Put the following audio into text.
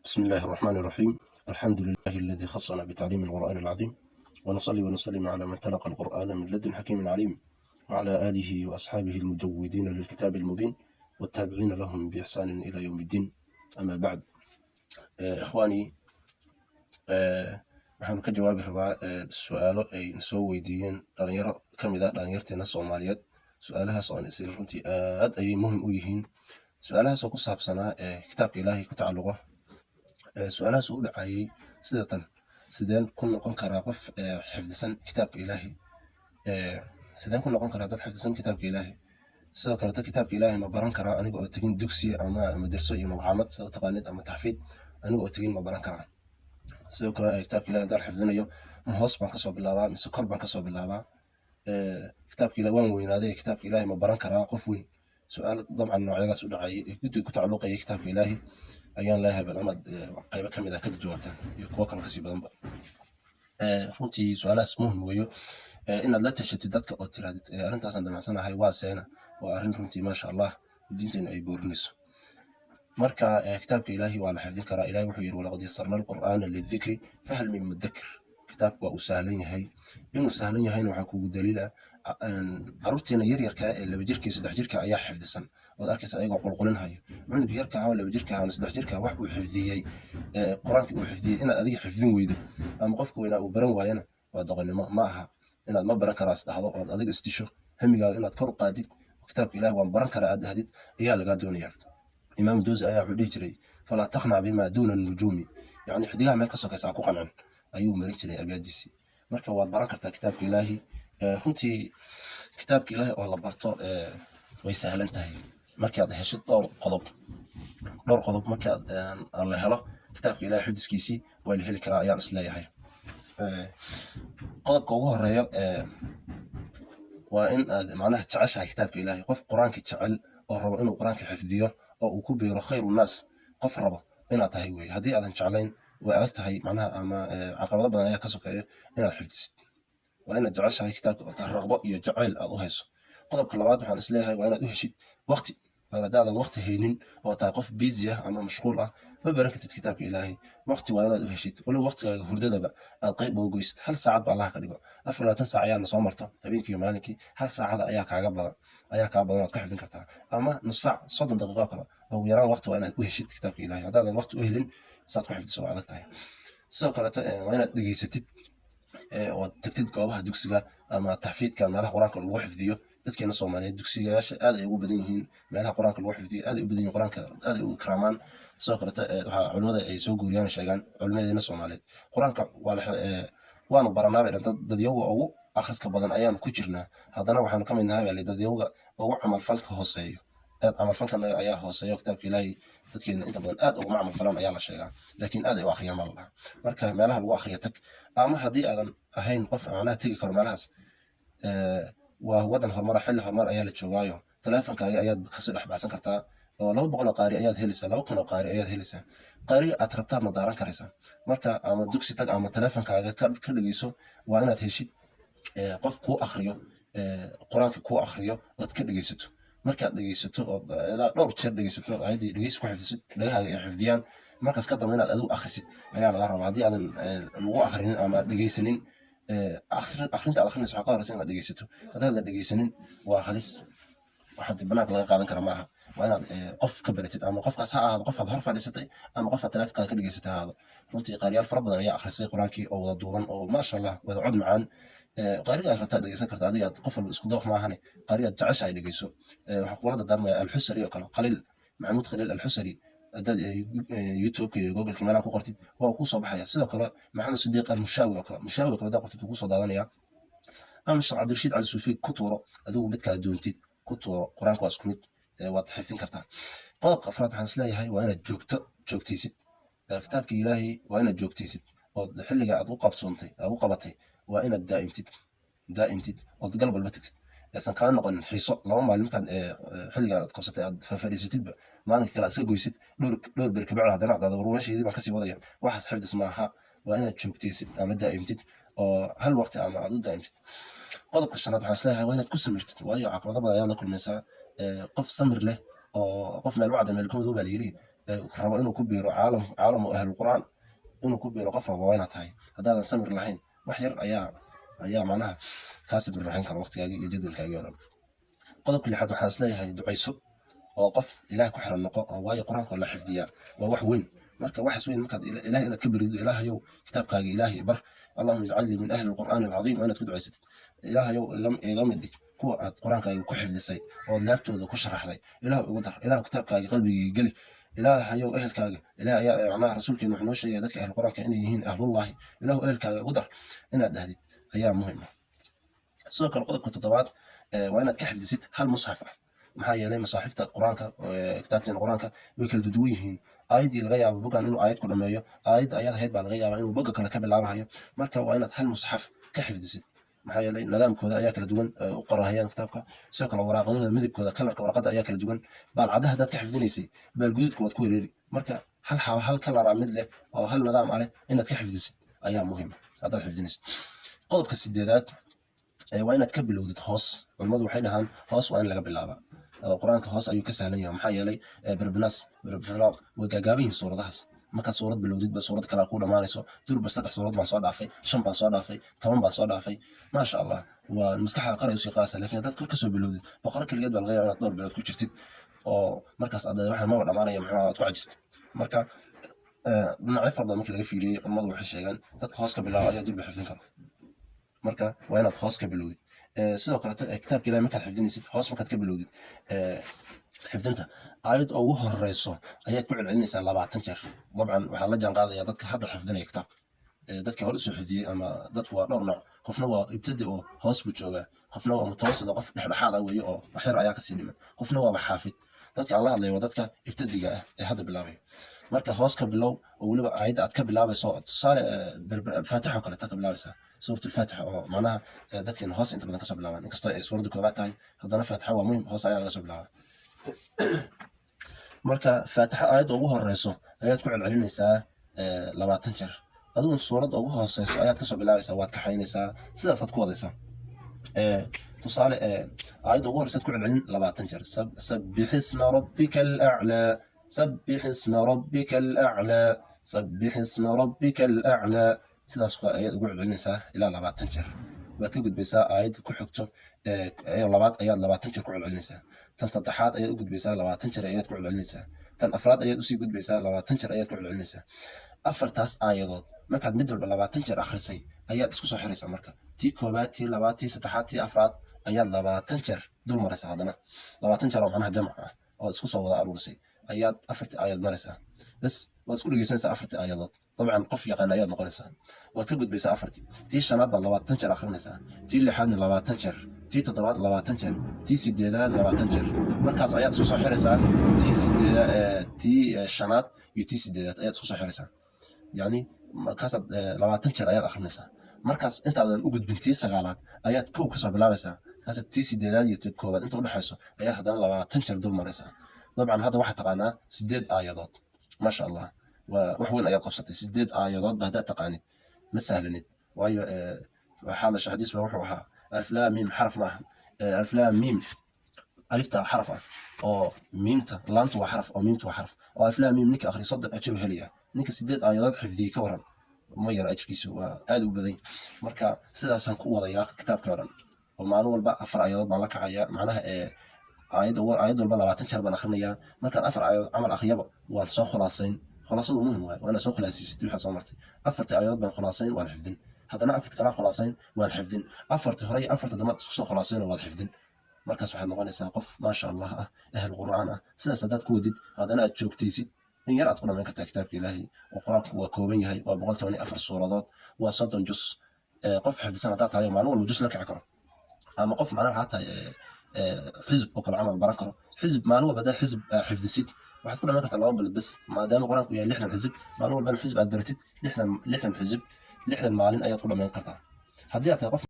بسم الله الرحمن الرحيم. الحمد لله الذي خصنا بتعليم القرآن العظيم، ونصلي ونسلم على من تلقى القرآن من لدن حكيم عليم، وعلى آله وأصحابه المجودين للكتاب المبين والتابعين لهم بإحسان إلى يوم الدين. أما بعد، إخواني، waxaanu ka jawaabi rabaa su-aalo ay nasoo weydiiyeen dhalinyaro ka mid a dhalinyarteena Soomaaliyeed. su-aalahaas oo isla runtii aad ayay muhiim u yihiin. su-aalahaas oo ku saabsanaa kitaabka ilaahay ku tacalluqa. su-aalahaas u dhacayay sida tan: sideen ku noqon karaa qof xifdisan kitaabka ilaahay? sideen ku noqon karaa dad xifdisan kitaabka ilaahay? sidoo kaleeto kitaabka ilaahay ma baran karaa aniga oo tegin dugsi ama madarso iyo malcaamad sida taqaanid ama taxfiid? aniga oo tegin ma baran karaa? sidoo kale kitaabka ilaahay haddaan xifdinayo ma hoos baan kasoo bilaabaa mise kor baan kasoo bilaabaa? kitaabka ilaahay waan weynaaday, kitaabka ilaahay ma baran karaa qof weyn? su-aal dabcan noocyadaas u dhacayay ee guddiga ku tacalluqayay kitaabka ilaahay ayaan leeyahay, bal amaad qaybo ka mid ah ka jawaabtaan iyo kuwo kale kasii badanba. runtii su-aalahaas muhim weeyo, inaad la tashatid dadka oo tirahdid arrintaasaan damacsanahay waa seena. waa arrin runtii maasha allah diinteena ay boorinayso. marka kitaabka ilaahay waa la xifdin karaa. ilaahay wuxuu yidhi walaqad yassarna alqur'aana lidikri fahal min mudakir. kitaabka waa uu sahlan yahay. inuu sahlan yahayna waxaa kugu daliila caruurteena yaryarka ee 2 jirka iyo 3 jirka ayaa xifdisan. waad arkaysa ayagoo qulqulinhayo. cunug yarka ah oo 2 jirka ah ama 3 jirka wax uu xifdiyey, qur-aankii uu xifdiyey, inaad adiga xifdin weydo ama qofka weynaa uu baran waayana waa doqonnimo. ma aha inaad ma baran karaa isdhahdo ood adiga isdisho. hamigaaga inaad kor u qaadid, kitaabka ilaahi waan baran karaa aad dhahdid ayaa lagaa doonayaa. imaam Jawzi ayaa wuxuu dhihi jiray falaa taqnac bimaa duuna nujuumi, yacni xidigaha meel ka sokaysa ha ku qancin, ayuu marin jiray abyaadiisii. marka waad baran kartaa kitaabka ilaahi. runtii kitaabka ilaahi oo la barto way sahlan tahay markaad heshid dhowr qodob markaad la helo kitaabka ilaahi xifdiskiisii waa la heli karaa ayaan isleeyahay. qodobka ugu horeeyo waa in aad macnaha jeceshahay kitaabka ilaahi. qof qur-aanka jecel oo rabo inuu qur-aanka xifdiyo oo uu ku biiro khayru naas, qof rabo inaad tahay weeye. haddii aadan jeclayn way adag tahay macnaha, ama caqabado badan ayaa ka sokeeya inaad xifdisid. waa inaad jeceshahay kitaabka oo raqbo iyo jacayl aad u hayso. qodobka labaad waxaan isleeyahay waa inaad u heshid waqti. haddaadan waqti haynin oo tahay qof busy ah ama mashquul ah, ma baran kartid kitaabka ilaahay. waqti waa inaad u heshid, walow waqtigaaga hurdadaba aad qayb uga goysid. hal saacad ba allaha ka dhigo, 24 saac ayaana soo marto habeenkii iyo maalinkii. hal saacada ayaa kaa badan aad ka xifdin kartaa, ama nus saac 30 daqiiqo kale. ugu yaraan waqti waa inaad u heshid kitaabka ilaahay. haddaadan waqti u helin saad ku xifdiso waa adag tahay. sidoo kaleeto waa inaad dhegaysatid oo tagtid goobaha dugsiga ama taxfiidka, meelaha qur-aanka lagu xifdiyo. dadkeena Soomaaliyeed dugsiyaasha aad ay ugu badan yihiin, meelaha qur-aanka lagu xifdiyo aad ay u badan yihiin, qur-aanka aad ay u ikraamaan. sidoo kaleeto waxaa culimada ay soo guuriyaan sheegaan culimadeena Soomaaliyeed qur-aanka waanu baranaaba dadyaga ugu akhriska badan ayaanu ku jirnaa. haddana waxaanu ka mid nahay dadyaga ugu camalfalka hooseeyo. camalfalkan ayaa hooseeyo. kitaabka ilaahay dadkeena inta badan aad uguma camalfalaan ayaa la sheegaa, laakiin aad ay u akhriyaan maa la dhahaa. marka meelaha lagu akhriya tag, ama haddii aadan ahayn qof macnaha tegi karo meelahaas, waa wadan horumar, xilli horumar ayaa la joogaayo. taleefankaaga ayaad kasoo dhex baxsan kartaa oo 200 oo qaari ayaad helaysaa, 2,000 oo qaari ayaad helaysaa. qaari aad rabtaadna daaran karaysaa. marka ama dugsi tag ama taleefankaaga ka dhegeyso. waa inaad heshid qof kuu akhriyo, qur-aanka kuu akhriyo ood ka dhegeysato. markaad dhegeysato oo ilaa dhowr jeer dhegeysato ood ayaddii dhegeysi ku xifdisid, dhagahaaga ay xifdiyaan, markaas ka dambe inaad adigu akhrisid ayaa laga rabaa. haddii aadan lagu akhrinin ama aad dhegeysanin, akhrinta aad akhrinaysa waxaa ka horeysa inaad dhegeysato. haddaadan dhegeysanin waa halis, waxaad banaanka laga qaadan kara maaha. waa inaad qof ka baratid, ama qofkaas ha ahaado qof aad hor fadhiisatay ama qof aad taleefankaada ka dhegeysatay ha ahaado. runtii qaariyaal fara badan ayaa akhrisay qur-aankii oo wada duuban oo maasha allah wada cod macaan. qaariga aad rabtaa dhegeysan karta, adiga qof walba isku dooq maahane. qaariga aad jeceshahay dhegeyso. waxaa kugula dardaarmaya alxusari oo kale, maxamuud khaliil alxusari. haddaad youtubeka iyo googleka meelaha ku qortid waa kuu soo baxaya. sidoo kale maxamed sidiiq almushaawi oo kale haddaad qortid wuu kusoo daadanaya. ama sheekh cabdirashiid cali suufi ku tuuro, adigu midkaad doontid ku tuuro. qur-aanka waa isku mid, waad xifdin kartaa. qodobka afraad waxaan isleeyahay waa inaad joogtaysid kitaabka ilaahay. waa inaad joogtaysid ood xilliga aad u qabatay waa inaad daa'imtid ood galab walba tagtid. aysan kaa noqonin xiiso 2 maalin markaad xilliga aad qabsatay aad fadhiisatidba maalinka kale aad iska goysid dhowr beer kabacdi haddana aad warwaasheedii baan kasii wadaya. waxaas xifdis maaha. waa inaad joogtaysid ama daa'imtid oo hal waqti ama aad u daa'imtid. qodobka shanaad waxaan isleeyahay waa inaad ku samirtid, waayo caqabado badan ayaad la kulmaysaa. qof samir leh oo qof meel u cadda meel ka madow baa la yidhi rabo inuu ku biiro caalamu ahlulqur'aan inuu ku biiro qof rabo waa inaad tahay. haddaadan samir lahayn wax yar ayaa macnaha kaa sabir raxin kara waqtigaagii iyo jadwalkaagii oo dhan. qodobka lixaad waxaan isleeyahay ducayso oo qof ilaah ku xiran noqo, oo waayo qur-aanka oo la xifdiyaa waa wax weyn. marka waxaas weyn markaad ilaah inaad ka berido, ilaahayow kitaabkaaga ilaahay bar, allahuma ijcalnii min ahli alqur'aani alcadiim, waa inaad ku ducaysatid. ilaahayow iga mid dhig kuwa aad qur-aankaaga ku xifdisay oo laabtooda ku sharaxday, ilaah igu dar, ilaah kitaabkaaga qalbigii geli, ilaahayow ehelkaaga, ilaah ayaa macnaha rasuulkeena wuxuu noo sheegaya dadka ahlu qur-aanka inay yihiin ahlullahi, ilaahu ehelkaaga igu dar inaad dhahdid ayaa muhiim ah. sidoo kale qodobka toddobaad waa inaad ka xifdisid hal musxaf ah, maxaa yeelay masaaxifta qur-aanka kitaabteena qur-aanka way kala duwan yihiin. aayaddii laga yaabo bogan inuu aayad ku dhameeyo, aayadda ayad ahayd baa laga yaabaa inuu boga kale ka bilaabahayo. marka waa inaad hal musxaf ka xifdisid, maxaa yeelay nidaamkooda ayaa kala duwan u qorahayaan kitaabka. sidoo kale waraaqadooda midabkooda, kalarka waraqada ayaa kala duwan. baalcadaha hadaad ka xifdinaysay baalguduudka waad ku wereeri. marka hal kalaraa mid leh oo hal nidaam ah leh inaad ka xifdisid ayaa muhiim haddaad xifdinaysid. qodobka sideedaad waa inaad ka bilowdid hoos. culimmadu waxay dhahaan hoos waa in laga bilaabaa. qur-aanka hoos ayuu ka sahlan yahay, maxaa yeelay berbinaas berbifalaaq way gaagaaban yihiin suuradahaas. markaad suurad bilowdidba suurad kale ku dhammaanayso, durba 3 suurad baan soo dhaafay, 5 baan soo dhaafay, 10 baan soo dhaafay, maasha allah waa maskaxda qaray usii qaasa. laakiin haddaad kor kasoo bilowdid boqoro keligeed baa laga yaaba inaad dhowr bilood ku jirtid oo markaas waxaan maba dhammaanaya muxuu aad ku cajistid. marka dhinacyo fara badan markii laga fiiriyey culimmadu waxay sheegaan dadka hoos ka bilaaba ayaa durba xifdin kara. marka waa inaad hoos ka bilowdid. sidoo kaleeto kitaabka ilahi markaad xifdinaysid hoos markaad ka bilowdid xifdinta aayad ugu horeyso ayaad ku celcelinaysaa 20 jeer. dabcan waxaa la jaan qaadaya dadka hadda xifdinaya kitaabka, dadka hore usoo xifdiyey ama dadku waa dhowr nooc. qofna waa ibtadi oo hoos buu joogaa, qofna waa mutawasit oo qof dhexdhexaad ah weeye oo wax yar ayaa kasii dhiman, qofna waaba xaafid. dadka aan la hadlayo waa dadka ibtadiga ah ee hadda bilaabay. marka hoos ka bilow oo weliba aayadda aad ka bilaabayso, tusaale faatixo kale ka bilaabaysaa سورة الفاتحة أو معناها ذاتك هوس أنت بدك تصب لعبان إنك سورة كوبات هاي هذا فاتحة ومهم هوس عيال تصب لعبان. مركا فاتحة آيات أبوها الرئيسو آيات كل علم نساء 20 جر أظن سورة أبوها الرئيسو آيات تصب لعبان سوات كحين نساء سيدا صدقوا ذيسا تصال آيات أبوها الرئيسو كل علم 20 جر سبح اسم ربك الأعلى سبح اسم ربك الأعلى سبح اسم ربك الأعلى sidaas ayaad ugu celcelinaysaa ilaa 20 jeer. waad ka gudbaysaa aayadda ku xigto labaad ayaad 20 jeer ku celcelinaysaa. tan saddexaad ayaad u gudbaysaa 20 jeer ayaad ku celcelinaysaa. tan afraad ayaad usii gudbaysaa 20 jeer ayaad ku celcelinaysaa. afartaas aayadood markaad mid walba 20 jeer akhrisay ayaad isku soo xiraysaa. marka tii koobaad, tii labaad, tii saddexaad, tii afraad ayaad 20 jeer dul maraysaa. haddana 20 jeer oo macnaha jamc ah oo isku soo wada aruurisay ayaad afartii aayaad maraysaa. bas waad isku dhegeysanaysaa afartii aayadood. طبعا قف يقان ayaad noqonaysaa. waad ka gudbaysaa afartii. tii shanaad baad 20 jeer akhrinaysaa, tii lixaadna 20 jeer, tii toddobaad 20 jeer, tii sideedaad 20 jeer. markaas ayaad isku soo xiraysaa tii shanaad iyo tii sideedaad ayaad isku soo xiraysaa. yani markaasaad 20 jeer ayaad akhrinaysaa. markaas intaadan u gudbin tii sagaalaad ayaad kow kasoo bilaabaysaa. markaas tii sideedaad iyo tii koobaad inta u dhaxayso ayaad haddana 20 jeer dul maraysaa. dabcan hadda waxaad taqaanaa 8 aayadood maasha allah. وحوين أيات قبصتي 8 آيات بهدأ تقاني مسهلني وأيو حال حديث بروحها ألف لام ميم حرف معهم ألف لام ميم ألفتا حرف أو ميمتا لامتا وحرف أو ميمتا وحرف أو ألف لام ميم نك آخر يصدق أجر هليا نك 8 آيات حفظي كورن ومير أجريسو وآدو بذي مركا سداسان قوة ضياق كتاب كورن ومعنو البا 4 آيات مالك عيا معناها آيات والبا 20 شهر بان أخرنيا مركا 4 آيات عمل أخيبا وانسو خلاصين خلاصه مهم وانا سو خلاصيست waxa soo martay afartii aayadood baan khulaasayn waan xifdin. haddana afartii kala khulaasayn waan xifdin. afartii hore iyo afartii dambe isku soo khulaasayn waan xifdin. markaas waxaad noqonaysaa qof ma sha Allah ah ahl qur'aan ah. sidaas hadaad ku wadid haddana aad joogtaysid in yar aad ku dhameyn kartaa kitaabka ilaahay oo quraanku waa kooban yahay waa 114 suuradood waa 30 juz. qof xifdisan hadaa tahay maalin walba juz la kici karo ama qof macnaha hataa xisb oo kala amal baran karo xisb maalin walba xisb xifdisid waxaad ku dhameyn kartaa 2 bilood bas maadaama quraanku yahay 60 xisb maalin walba xisb aad baratid 60 xisb 60 maalin ayaad ku dhameyn kartaa. haddii aad tahay qof